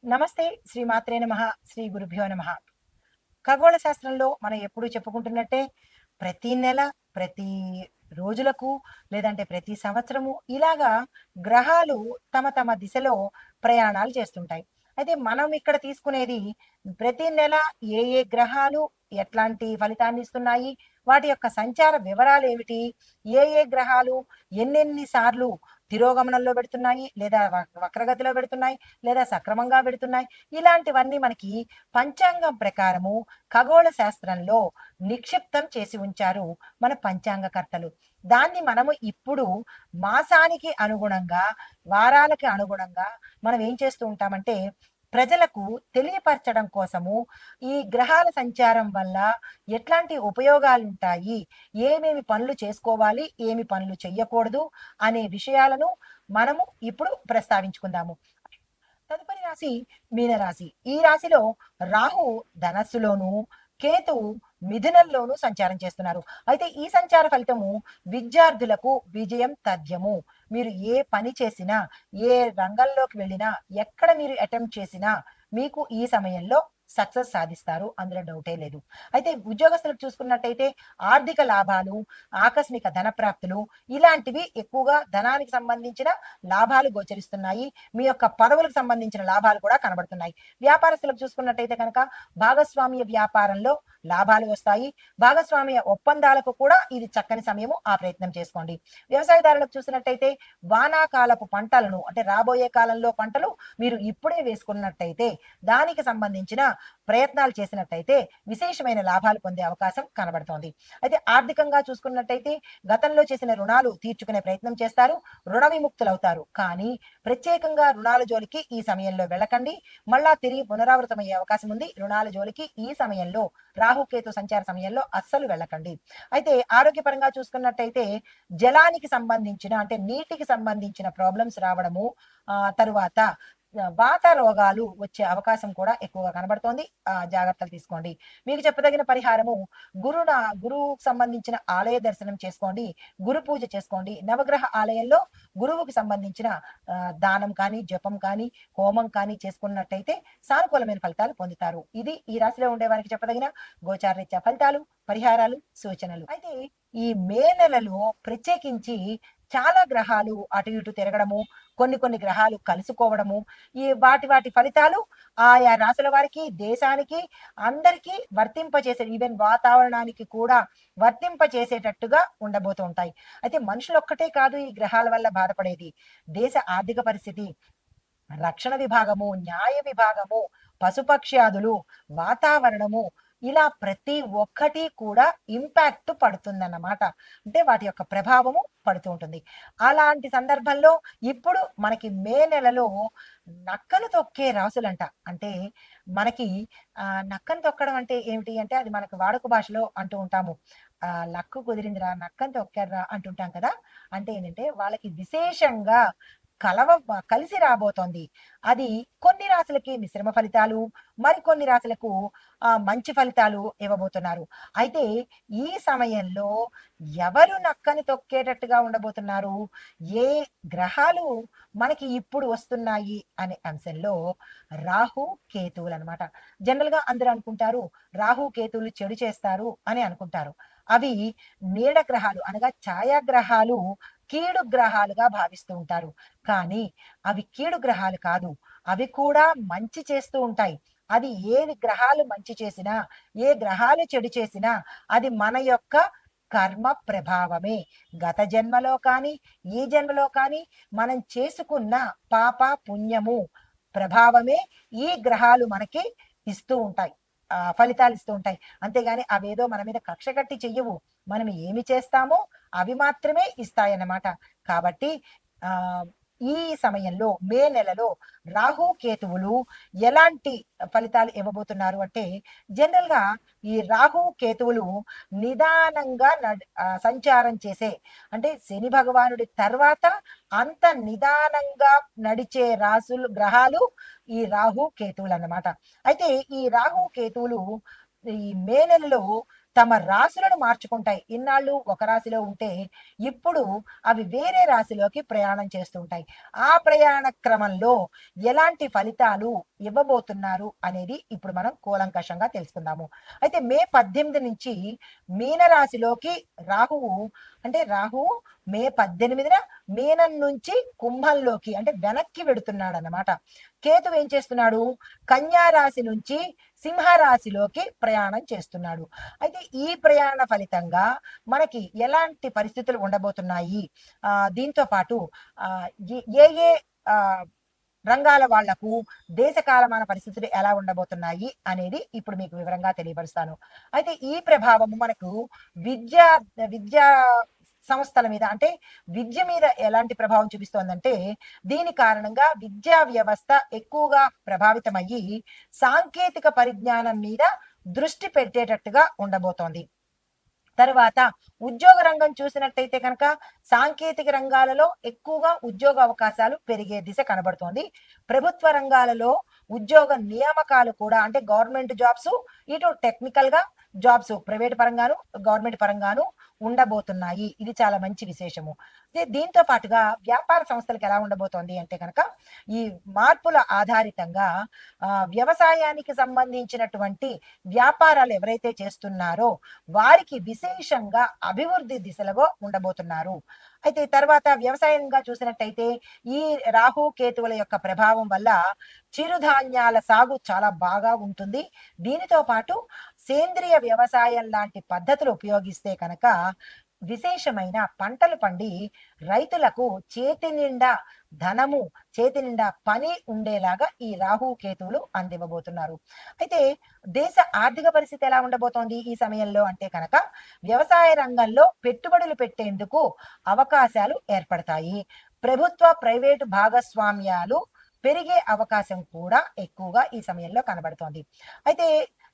నమస్తే. శ్రీమాత్రే నమః. శ్రీ గురుభ్యో నమః. ఖగోళ శాస్త్రంలో మనం ఎప్పుడూ చెప్పుకుంటున్నట్టే ప్రతి నెల, ప్రతి రోజులకు లేదంటే ప్రతి సంవత్సరము ఇలాగా గ్రహాలు తమ తమ దిశలో ప్రయాణాలు చేస్తుంటాయి. అయితే మనం ఇక్కడ తీసుకునేది ప్రతి నెల ఏ ఏ గ్రహాలు ఎట్లాంటి ఫలితాన్ని ఇస్తున్నాయి? వాటి యొక్క సంచార వివరాలేమిటి? ఏ ఏ గ్రహాలు ఎన్నెన్ని సార్లు తిరోగమనంలో పెడుతున్నాయి? లేదా వక్రగతిలో పెడుతున్నాయి? లేదా సక్రమంగా పెడుతున్నాయి? ఇలాంటివన్నీ మనకి పంచాంగం ప్రకారము ఖగోళ శాస్త్రంలో నిక్షిప్తం చేసి ఉంచారు మన పంచాంగకర్తలు. దాన్ని మనము ఇప్పుడు మాసానికి అనుగుణంగా, వారాలకి అనుగుణంగా మనం ఏం చేస్తూ ఉంటామంటే ప్రజలకు తెలియపరచడం కోసము ఈ గ్రహాల సంచారం వల్ల ఎట్లాంటి ఉపయోగాలుంటాయి, ఏమేమి పనులు చేసుకోవాలి, ఏమి పనులు చెయ్యకూడదు అనే విషయాలను మనము ఇప్పుడు ప్రస్తావించుకుందాము. తదుపరి రాశి మీనరాశి. ఈ రాశిలో రాహు ధనస్సులోను, కేతువు మిథునంలోను సంచారం చేస్తున్నారు. అయితే ఈ సంచార ఫలితము విద్యార్థులకు విజయం తథ్యము. మీరు ఏ పని చేసినా, ఏ రంగంలోకి వెళ్ళినా, ఎక్కడ మీరు అటెంప్ట్ చేసినా మీకు ఈ సమయంలో సక్సెస్ సాధిస్తారు. అందులో డౌటే లేదు. అయితే ఉద్యోగస్తులకు చూసుకున్నట్టయితే ఆర్థిక లాభాలు, ఆకస్మిక ధన ప్రాప్తులు ఇలాంటివి ఎక్కువగా ధనానికి సంబంధించిన లాభాలు గోచరిస్తున్నాయి. మీ యొక్క పదవులకు సంబంధించిన లాభాలు కూడా కనబడుతున్నాయి. వ్యాపారస్తులకు చూసుకున్నట్టయితే కనుక భాగస్వామ్య వ్యాపారంలో లాభాలు వస్తాయి. భాగస్వామ్య ఒప్పందాలకు కూడా ఇది చక్కని సమయము. ఆ ప్రయత్నం చేసుకోండి. వ్యవసాయదారులకు చూసినట్టయితే వానాకాలపు పంటలను అంటే రాబోయే కాలంలో పంటలు మీరు ఇప్పుడే వేసుకున్నట్టయితే దానికి సంబంధించిన ప్రయత్నాలు చేసినట్టయితే విశేషమైన లాభాలు పొందే అవకాశం కనబడుతోంది. అయితే ఆర్థికంగా చూసుకున్నట్టయితే గతంలో చేసిన రుణాలు తీర్చుకునే ప్రయత్నం చేస్తారు. రుణ విముక్తులవుతారు. కానీ ప్రత్యేకంగా రుణాల జోలికి ఈ సమయంలో వెళ్ళకండి. మళ్ళా తిరిగి పునరావృతమయ్యే అవకాశం ఉంది. రుణాల జోలికి ఈ సమయంలో రాహుకేతు సంచార సమయంలో అస్సలు వెళ్ళకండి. అయితే ఆరోగ్యపరంగా చూసుకున్నట్టయితే జలానికి సంబంధించిన అంటే నీటికి సంబంధించిన ప్రాబ్లమ్స్ రావడము, తరువాత వాత రోగాలు వచ్చే అవకాశం కూడా ఎక్కువగా కనబడుతోంది. జాగ్రత్తలు తీసుకోండి. మీకు చెప్పదగిన పరిహారము గురువుకు సంబంధించిన ఆలయ దర్శనం చేసుకోండి. గురు పూజ చేసుకోండి. నవగ్రహ ఆలయంలో గురువుకి సంబంధించిన దానం కానీ, జపం కానీ, హోమం కానీ చేసుకున్నట్టయితే సానుకూలమైన ఫలితాలు పొందుతారు. ఇది ఈ రాశిలో ఉండే వారికి చెప్పదగిన గోచారరీత్యా ఫలితాలు, పరిహారాలు, సూచనలు. అయితే ఈ మే నెలలో ప్రత్యేకించి చాలా గ్రహాలు అటు ఇటు తిరగడము, కొన్ని కొన్ని గ్రహాలు కలుసుకోవడము, ఈ వాటి ఫలితాలు ఆయా రాశుల వారికి, దేశానికి, అందరికీ వర్తింపచేసే ఈవెన్ వాతావరణానికి కూడా వర్తింపచేసేటట్టుగా ఉండబోతూ ఉంటాయి. అయితే మనుషులు ఒక్కటే కాదు ఈ గ్రహాల వల్ల బాధపడేది. దేశ ఆర్థిక పరిస్థితి, రక్షణ విభాగము, న్యాయ విభాగము, పశుపక్ష్యాదులు, వాతావరణము ఇలా ప్రతి ఒక్కటి కూడా ఇంపాక్ట్ పడుతుందన్నమాట. అంటే వాటి యొక్క ప్రభావము పడుతూ ఉంటుంది. అలాంటి సందర్భంలో ఇప్పుడు మనకి మే నెలలో నక్కను తొక్కే రాసులంట. అంటే మనకి నక్కను తొక్కడం అంటే ఏమిటి అంటే అది మనకు వాడుక భాషలో అంటూ ఉంటాము. లక్కు కుదిరిందిరా, నక్కను తొక్కారురా అంటుంటాం కదా! అంటే ఏంటంటే వాళ్ళకి విశేషంగా కలిసి రాబోతోంది. అది కొన్ని రాశులకి మిశ్రమ ఫలితాలు, మరికొన్ని రాశులకు మంచి ఫలితాలు ఇవ్వబోతున్నారు. అయితే ఈ సమయంలో ఎవరు నక్కని తొక్కేటట్టుగా ఉండబోతున్నారు? ఏ గ్రహాలు మనకి ఇప్పుడు వస్తున్నాయి అనే అంశంలో రాహు, కేతువులనమాట. జనరల్‌గా అందరూ అనుకుంటారు రాహు, కేతువులు చెడు చేస్తారు అని అనుకుంటారు. అవి నీడ గ్రహాలు అనగా ఛాయాగ్రహాలు, కీడు గ్రహాలుగా భావిస్తూ ఉంటారు. కానీ అవి కీడు గ్రహాలు కాదు. అవి కూడా మంచి చేస్తూ ఉంటాయి. అది ఏ గ్రహాలు మంచి చేసినా, ఏ గ్రహాలు చెడు చేసినా అది మన యొక్క కర్మ ప్రభావమే. గత జన్మలో కానీ, ఈ జన్మలో కానీ మనం చేసుకున్న పాప, పుణ్యము ప్రభావమే ఈ గ్రహాలు మనకి ఇస్తూ ఉంటాయి. ఫలితాలు ఇస్తూ ఉంటాయి. అంతేగాని అవేదో మన మీద కక్ష కట్టి చెయ్యవు. మనం ఏమి చేస్తామో అవి మాత్రమే ఇస్తాయన్నమాట. కాబట్టి ఆహ్, ఈ సమయంలో మే నెలలో రాహు, కేతువులు ఎలాంటి ఫలితాలు ఇవ్వబోతున్నారు అంటే జనరల్‌గా ఈ రాహు, కేతువులు నిదానంగా సంచారం చేసే అంటే శని భగవానుడి తర్వాత అంత నిదానంగా నడిచే గ్రహాలు ఈ రాహు, కేతువులన్నమాట. అయితే ఈ రాహు, కేతువులు ఈ మే నెలలో తమ రాశులను మార్చుకుంటాయి. ఇన్నాళ్ళు ఒక రాశిలో ఉంటే ఇప్పుడు అవి వేరే రాశిలోకి ప్రయాణం చేస్తుంటాయి. ఆ ప్రయాణ క్రమంలో ఎలాంటి ఫలితాలు ఇవ్వబోతున్నారు అనేది ఇప్పుడు మనం కూలంకషంగా తెలుసుకుందాము. అయితే మే 18 నుంచి మీనరాశిలోకి రాహువు, అంటే రాహువు మే 18న మీనం నుంచి కుంభంలోకి అంటే వెనక్కి వెడుతున్నాడు అన్నమాట. కేతువు ఏం చేస్తున్నాడు? కన్యా రాశి నుంచి సింహరాశిలోకి ప్రయాణం చేస్తున్నాడు. అయితే ఈ ప్రయాణ ఫలితంగా మనకి ఎలాంటి పరిస్థితులు ఉండబోతున్నాయి, దీంతో పాటు ఏ ఏ రంగాల వాళ్లకు దేశ కాలమాన పరిస్థితులు ఎలా ఉండబోతున్నాయి అనేది ఇప్పుడు మీకు వివరంగా తెలియపరుస్తాను. అయితే ఈ ప్రభావము మనకు విద్యా విద్యా సంస్థల మీద, అంటే విద్య మీద ఎలాంటి ప్రభావం చూపిస్తోందంటే, దీని కారణంగా విద్యా వ్యవస్థ ఎక్కువగా ప్రభావితమయ్యి సాంకేతిక పరిజ్ఞానం మీద దృష్టి పెట్టేటట్టుగా ఉండబోతోంది. తర్వాత ఉద్యోగ రంగం చూసినట్టయితే కనుక సాంకేతిక రంగాలలో ఎక్కువగా ఉద్యోగ అవకాశాలు పెరిగే దిశ కనబడుతోంది. ప్రభుత్వ రంగాలలో ఉద్యోగ నియామకాలు కూడా, అంటే గవర్నమెంట్ జాబ్స్, ఇటు టెక్నికల్ గా జాబ్స్ ప్రైవేట్ పరంగాను గవర్నమెంట్ పరంగాను ఉండబోతున్నాయి. ఇది చాలా మంచి విశేషము. దీంతో పాటుగా వ్యాపార సంస్థలకు ఎలా ఉండబోతోంది అంటే కనుక ఈ మార్పుల ఆధారితంగా వ్యవసాయానికి సంబంధించినటువంటి వ్యాపారాలు ఎవరైతే చేస్తున్నారో వారికి విశేషంగా అభివృద్ధి దిశలో ఉండబోతున్నారు. అయితే తర్వాత వ్యవసాయంగా చూసినట్టయితే ఈ రాహు కేతువుల యొక్క ప్రభావం వల్ల చిరుధాన్యాల సాగు చాలా బాగా ఉంటుంది. దీనితో పాటు సేంద్రియ వ్యవసాయం లాంటి పద్ధతులు ఉపయోగిస్తే కనుక విశేషమైన పంటలు పండి రైతులకు చేతి నిండా ధనము, చేతి నిండా పని ఉండేలాగా ఈ రాహు కేతువులు అందివ్వబోతున్నారు. అయితే దేశ ఆర్థిక పరిస్థితి ఎలా ఉండబోతోంది ఈ సమయంలో అంటే కనుక వ్యవసాయ రంగంలో పెట్టుబడులు పెట్టేందుకు అవకాశాలు ఏర్పడతాయి. ప్రభుత్వ ప్రైవేటు భాగస్వామ్యాలు పెరిగే అవకాశం కూడా ఎక్కువగా ఈ సమయంలో కనబడుతోంది. అయితే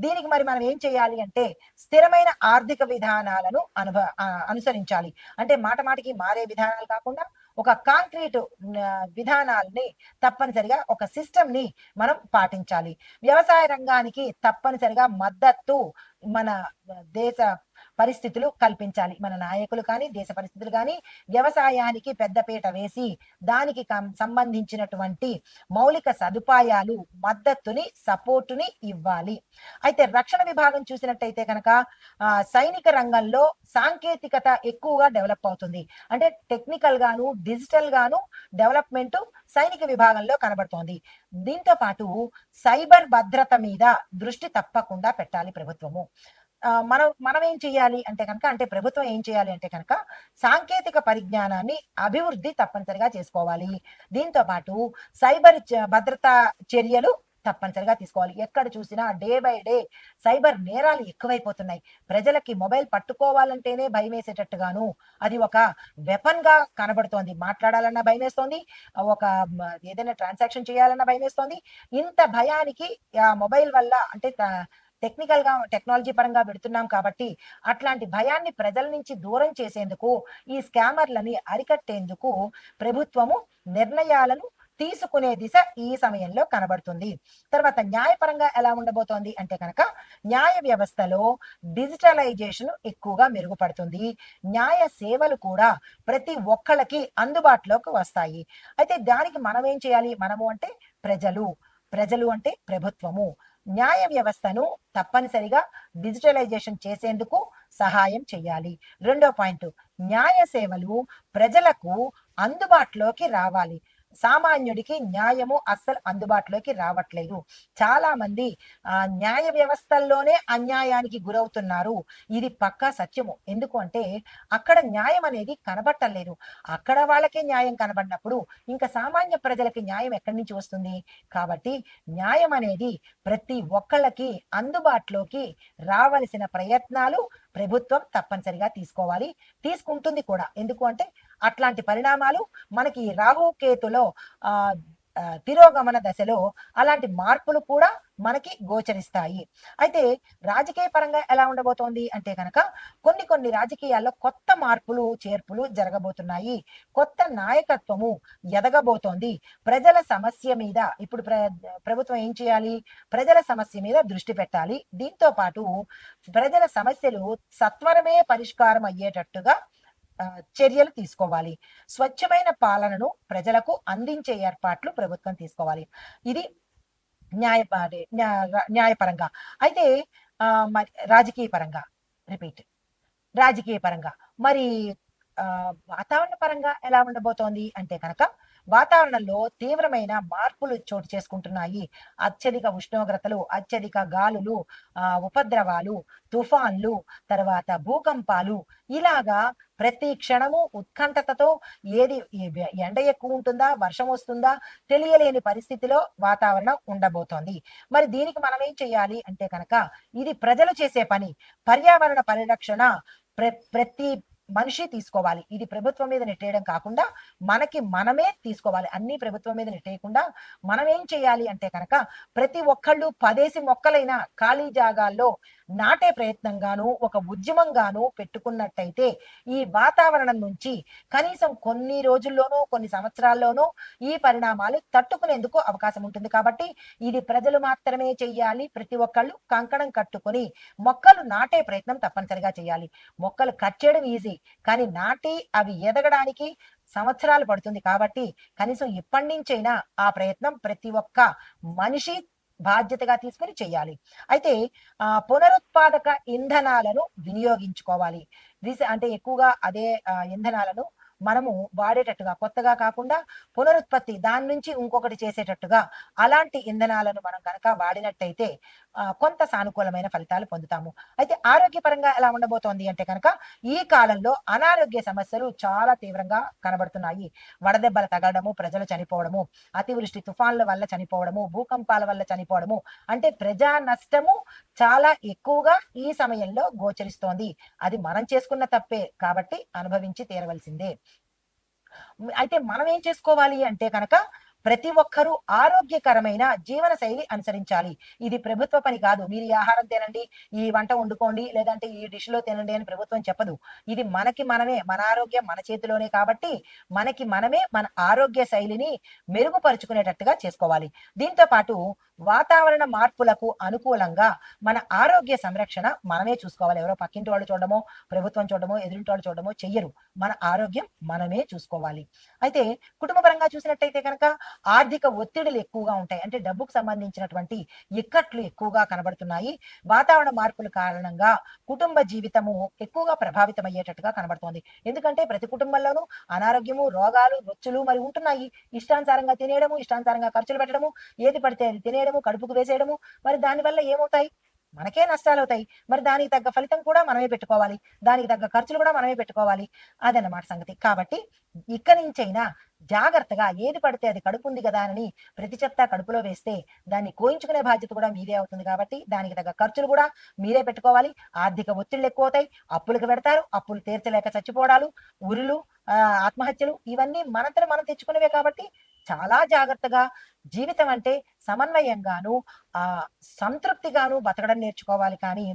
దీనికి మరి మనం ఏం చేయాలి అంటే స్థిరమైన ఆర్థిక విధానాలను అనుసరించాలి. అంటే మాట మాటికి మారే విధానాలు కాకుండా ఒక కాంక్రీట్ విధానాల్ని తప్పనిసరిగా ఒక సిస్టమ్ ని మనం పాటించాలి. వ్యవసాయ రంగానికి తప్పనిసరిగా మద్దతు మన దేశ పరిస్థితులు కల్పించాలి. మన నాయకులు కానీ దేశ పరిస్థితులు కానీ వ్యవసాయానికి పెద్దపీట వేసి దానికి సంబంధించినటువంటి మౌలిక సదుపాయాలు, మద్దతుని, సపోర్టుని ఇవ్వాలి. అయితే రక్షణ విభాగం చూసినట్టయితే కనుక సైనిక రంగంలో సాంకేతికత ఎక్కువగా డెవలప్ అవుతుంది. అంటే టెక్నికల్ గాను డిజిటల్ గాను డెవలప్మెంట్ సైనిక విభాగంలో కనబడుతోంది. దీంతో పాటు సైబర్ భద్రత మీద దృష్టి తప్పకుండా పెట్టాలి ప్రభుత్వము. మనం ఏం చేయాలి అంటే కనుక, అంటే ప్రభుత్వం ఏం చేయాలి అంటే కనుక సాంకేతిక పరిజ్ఞానాన్ని అభివృద్ధి తప్పనిసరిగా చేసుకోవాలి. దీంతో పాటు సైబర్ భద్రతా చర్యలు తప్పనిసరిగా తీసుకోవాలి. ఎక్కడ చూసినా డే బై డే సైబర్ నేరాలు ఎక్కువైపోతున్నాయి. ప్రజలకి మొబైల్ పట్టుకోవాలంటేనే భయం వేసేటట్టుగాను అది ఒక వెపన్ గా కనబడుతోంది. మాట్లాడాలన్నా భయం వేస్తోంది, ఒక ఏదైనా ట్రాన్సాక్షన్ చేయాలన్నా భయం వేస్తోంది. ఇంత భయానికి ఆ మొబైల్ వల్ల, అంటే టెక్నికల్ గా టెక్నాలజీ పరంగా పెడుతున్నాం కాబట్టి అట్లాంటి భయాన్ని ప్రజల నుంచి దూరం చేసేందుకు, ఈ స్కామర్లని అరికట్టేందుకు ప్రభుత్వము నిర్ణయాలను తీసుకునే దిశ ఈ సమయంలో కనబడుతుంది. తర్వాత న్యాయపరంగా ఎలా ఉండబోతోంది అంటే కనుక న్యాయ వ్యవస్థలో డిజిటలైజేషన్ ఎక్కువగా మెరుగుపడుతుంది. న్యాయ సేవలు కూడా ప్రతి ఒక్కళ్ళకి అందుబాటులోకి వస్తాయి. అయితే దానికి మనం ఏం చేయాలి? మనము అంటే ప్రజలు అంటే ప్రభుత్వము న్యాయ వ్యవస్థను తప్పనిసరిగా డిజిటలైజేషన్ చేసేందుకు సహాయం చేయాలి. రెండో పాయింట్, న్యాయ సేవలు ప్రజలకు అందుబాటులోకి రావాలి. సామాన్యుడికి న్యాయము అస్సలు అందుబాటులోకి రావట్లేదు. చాలా మంది న్యాయ వ్యవస్థల్లోనే అన్యాయానికి గురవుతున్నారు. ఇది పక్కా సత్యము. ఎందుకు అంటే అక్కడ న్యాయం అనేది కనబట్టలేదు. అక్కడ వాళ్ళకే న్యాయం కనబడినప్పుడు ఇంకా సామాన్య ప్రజలకి న్యాయం ఎక్కడి నుంచి వస్తుంది? కాబట్టి న్యాయం అనేది ప్రతి ఒక్కళ్ళకి అందుబాటులోకి రావలసిన ప్రయత్నాలు ప్రభుత్వం తప్పనిసరిగా తీసుకోవాలి, తీసుకుంటుంది కూడా. ఎందుకు అంటే అట్లాంటి పరిణామాలు మనకి రాహు కేతులో తిరోగమన దశలో అలాంటి మార్పులు కూడా మనకి గోచరిస్తాయి. అయితే రాజకీయ పరంగా ఎలా ఉండబోతోంది అంటే కనుక కొన్ని రాజకీయాల్లో కొత్త మార్పులు, చేర్పులు జరగబోతున్నాయి. కొత్త నాయకత్వము ఎదగబోతోంది. ప్రజల సమస్య మీద ఇప్పుడు ప్రభుత్వం ఏం చేయాలి? ప్రజల సమస్య మీద దృష్టి పెట్టాలి. దీంతో పాటు ప్రజల సమస్యలు సత్వరమే పరిష్కారం అయ్యేటట్టుగా చర్యలు తీసుకోవాలి. స్వచ్ఛమైన పాలనను ప్రజలకు అందించే ఏర్పాట్లు ప్రభుత్వం తీసుకోవాలి. ఇది న్యాయపరంగా. అయితే మరి రాజకీయ పరంగా రిపీట్. రాజకీయ పరంగా మరి వాతావరణ పరంగా ఎలా ఉండబోతోంది అంటే కనుక వాతావరణంలో తీవ్రమైన మార్పులు చోటు చేసుకుంటున్నాయి. అత్యధిక ఉష్ణోగ్రతలు, అత్యధిక గాలులు, ఉపద్రవాలు, తుఫాన్లు, తర్వాత భూకంపాలు, ఇలాగా ప్రతి క్షణము ఉత్కంఠతతో ఏది ఎండ ఎక్కువ ఉంటుందా, వర్షం వస్తుందా తెలియలేని పరిస్థితిలో వాతావరణం ఉండబోతోంది. మరి దీనికి మనం ఏం చేయాలి అంటే కనుక ఇది ప్రజలు చేసే పని. పర్యావరణ పరిరక్షణ ప్రతి మనిషి తీసుకోవాలి. ఇది ప్రభుత్వం మీద నెట్టేయడం కాకుండా మనకి మనమే తీసుకోవాలి. అన్ని ప్రభుత్వం మీద నెట్టేయకుండా మనం ఏం చేయాలి అంటే కనుక ప్రతి ఒక్కళ్ళు 10 మొక్కలైనా ఖాళీ జాగాల్లో నాటే ప్రయత్నంగాను ఒక ఉద్యమంగాను పెట్టుకున్నట్టయితే ఈ వాతావరణం నుంచి కనీసం కొన్ని రోజుల్లోనో కొన్ని సంవత్సరాల్లోనో ఈ పరిణామాలు తట్టుకునేందుకు అవకాశం ఉంటుంది. కాబట్టి ఇది ప్రజలు మాత్రమే చెయ్యాలి. ప్రతి ఒక్కళ్ళు కంకణం కట్టుకొని మొక్కలు నాటే ప్రయత్నం తప్పనిసరిగా చేయాలి. మొక్కలు కట్ చేయడం ఈజీ, కానీ నాటి అవి ఎదగడానికి సంవత్సరాలు పడుతుంది. కాబట్టి కనీసం ఇప్పటి నుంచైనా ఆ ప్రయత్నం ప్రతి ఒక్క మనిషి బాధ్యతగా తీసుకుని చేయాలి. అయితే పునరుత్పాదక ఇంధనాలను వినియోగించుకోవాలి. అంటే ఎక్కువగా అదే ఇంధనాలను మనము వాడేటట్టుగా కొత్తగా కాకుండా పునరుత్పత్తి దాని నుంచి ఇంకొకటి చేసేటట్టుగా అలాంటి ఇంధనాలను మనం కనుక వాడినట్టయితే కొంత సానుకూలమైన ఫలితాలు పొందుతాము. అయితే ఆరోగ్యపరంగా ఎలా ఉండబోతోంది అంటే కనుక ఈ కాలంలో అనారోగ్య సమస్యలు చాలా తీవ్రంగా కనబడుతున్నాయి. వడదెబ్బలు తగలడము, ప్రజలు చనిపోవడము, అతివృష్టి తుఫాన్ల వల్ల చనిపోవడము, భూకంపాల వల్ల చనిపోవడము, అంటే ప్రజా నష్టము చాలా ఎక్కువగా ఈ సమయంలో గోచరిస్తోంది. అది మనం చేసుకున్న తప్పే కాబట్టి అనుభవించి తీరవలసిందే. అయితే మనం ఏం చేసుకోవాలి అంటే కనుక ప్రతి ఒక్కరూ ఆరోగ్యకరమైన జీవన శైలి అనుసరించాలి. ఇది ప్రభుత్వ పని కాదు. మీరు ఈ ఆహారం తినండి, ఈ వంట వండుకోండి, లేదంటే ఈ డిష్ లో తినండి అని ప్రభుత్వం చెప్పదు. ఇది మనకి మనమే, మన ఆరోగ్యం మన చేతిలోనే. కాబట్టి మనకి మనమే మన ఆరోగ్య శైలిని మెరుగుపరుచుకునేటట్టుగా చేసుకోవాలి. దీంతో పాటు వాతావరణ మార్పులకు అనుకూలంగా మన ఆరోగ్య సంరక్షణ మనమే చూసుకోవాలి. ఎవరో పక్కింటి వాళ్ళు చూడడమో, ప్రభుత్వం చూడడమో, ఎదురింటి వాళ్ళు చూడడమో చెయ్యరు. మన ఆరోగ్యం మనమే చూసుకోవాలి. అయితే కుటుంబ పరంగా చూసినట్టయితే కనుక ఆర్థిక ఒత్తిడులు ఎక్కువగా ఉంటాయి. అంటే డబ్బుకు సంబంధించినటువంటి ఇక్కట్లు ఎక్కువగా కనబడుతున్నాయి. వాతావరణ మార్పుల కారణంగా కుటుంబ జీవితము ఎక్కువగా ప్రభావితం అయ్యేటట్టుగా కనబడుతోంది. ఎందుకంటే ప్రతి కుటుంబంలోనూ అనారోగ్యము, రోగాలు, రొచ్చులు మరి ఉంటున్నాయి. ఇష్టానుసారంగా తినేయడము, ఇష్టానుసారంగా ఖర్చులు పెట్టడము, ఏది పడితే అది తినేయడము, కడుపుకు వేసేయడము, మరి దానివల్ల ఏమవుతాయి? మనకే నష్టాలు అవుతాయి. మరి దానికి తగ్గ ఫలితం కూడా మనమే పెట్టుకోవాలి. దానికి తగ్గ ఖర్చులు కూడా మనమే పెట్టుకోవాలి. అదన్నమాట సంగతి. కాబట్టి ఇక్కడి నుంచైనా జాగ్రత్తగా ఏది పడితే అది కడుపు ఉంది కదా అని ప్రతి చెత్త కడుపులో వేస్తే దాన్ని కోయించుకునే బాధ్యత కూడా మీదే అవుతుంది. కాబట్టి దానికి తగ్గ ఖర్చులు కూడా మీరే పెట్టుకోవాలి. ఆర్థిక ఒత్తిళ్లు ఎక్కువ అవుతాయి. అప్పులకు పెడతారు. అప్పులు తీర్చలేక చచ్చిపోవడాలు, ఉరులు, ఆత్మహత్యలు, ఇవన్నీ మనంతట మనం తెచ్చుకునేవే. కాబట్టి చాలా జాగ్రత్తగా జీవితం అంటే సమన్వయంగాను సంతృప్తిగాను బతకడం నేర్చుకోవాలి. కానీ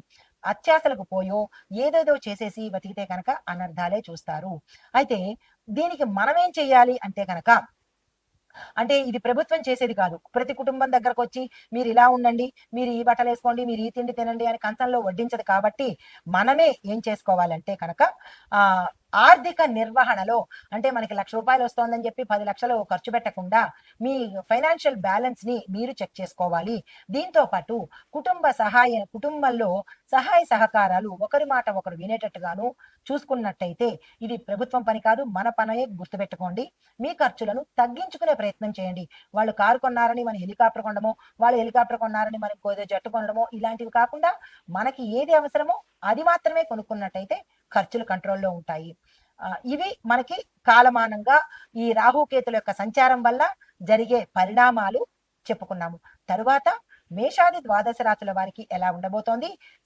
అత్యాశలకు పోయో ఏదేదో చేసేసి బతికితే కనుక అనర్థాలే చూస్తారు. అయితే దీనికి మనమేం చెయ్యాలి అంటే కనుక, అంటే ఇది ప్రభుత్వం చేసేది కాదు. ప్రతి కుటుంబం దగ్గరకు వచ్చి మీరు ఇలా ఉండండి, మీరు ఈ బట్టలు వేసుకోండి, మీరు ఈ తిండి తినండి అని కంచంలో వడ్డించదు. కాబట్టి మనమే ఏం చేసుకోవాలంటే కనుక ఆర్థిక నిర్వహణలో, అంటే మనకి రూ. 1,00,000 వస్తోందని చెప్పి 10 లక్షలు ఖర్చు పెట్టకుండా మీ ఫైనాన్షియల్ బ్యాలెన్స్ ని మీరు చెక్ చేసుకోవాలి. దీంతో పాటు కుటుంబంలో సహాయ సహకారాలు ఒకరి మాట ఒకరు వినేటట్టుగాను చూసుకున్నట్టయితే ఇది ప్రభుత్వం పని కాదు, మన పనే. గుర్తుపెట్టుకోండి. మీ ఖర్చులను తగ్గించుకునే ప్రయత్నం చేయండి. వాళ్ళు కారు కొన్నారని మనం హెలికాప్టర్ కొనడమో, వాళ్ళు హెలికాప్టర్ కొన్నారని మనం ఏదో జట్టు కొనడమో ఇలాంటివి కాకుండా మనకి ఏది అవసరమో అది మాత్రమే కొనుక్కున్నట్టయితే ఖర్చులు కంట్రోల్లో ఉంటాయి. ఇవి మనకి కాలమానంగా ఈ రాహుకేతుల యొక్క సంచారం వల్ల జరిగే పరిణామాలు చెప్పుకున్నాము. తరువాత మేషాది ద్వాదశ రాశుల వారికి ఎలా ఉండబోతోంది,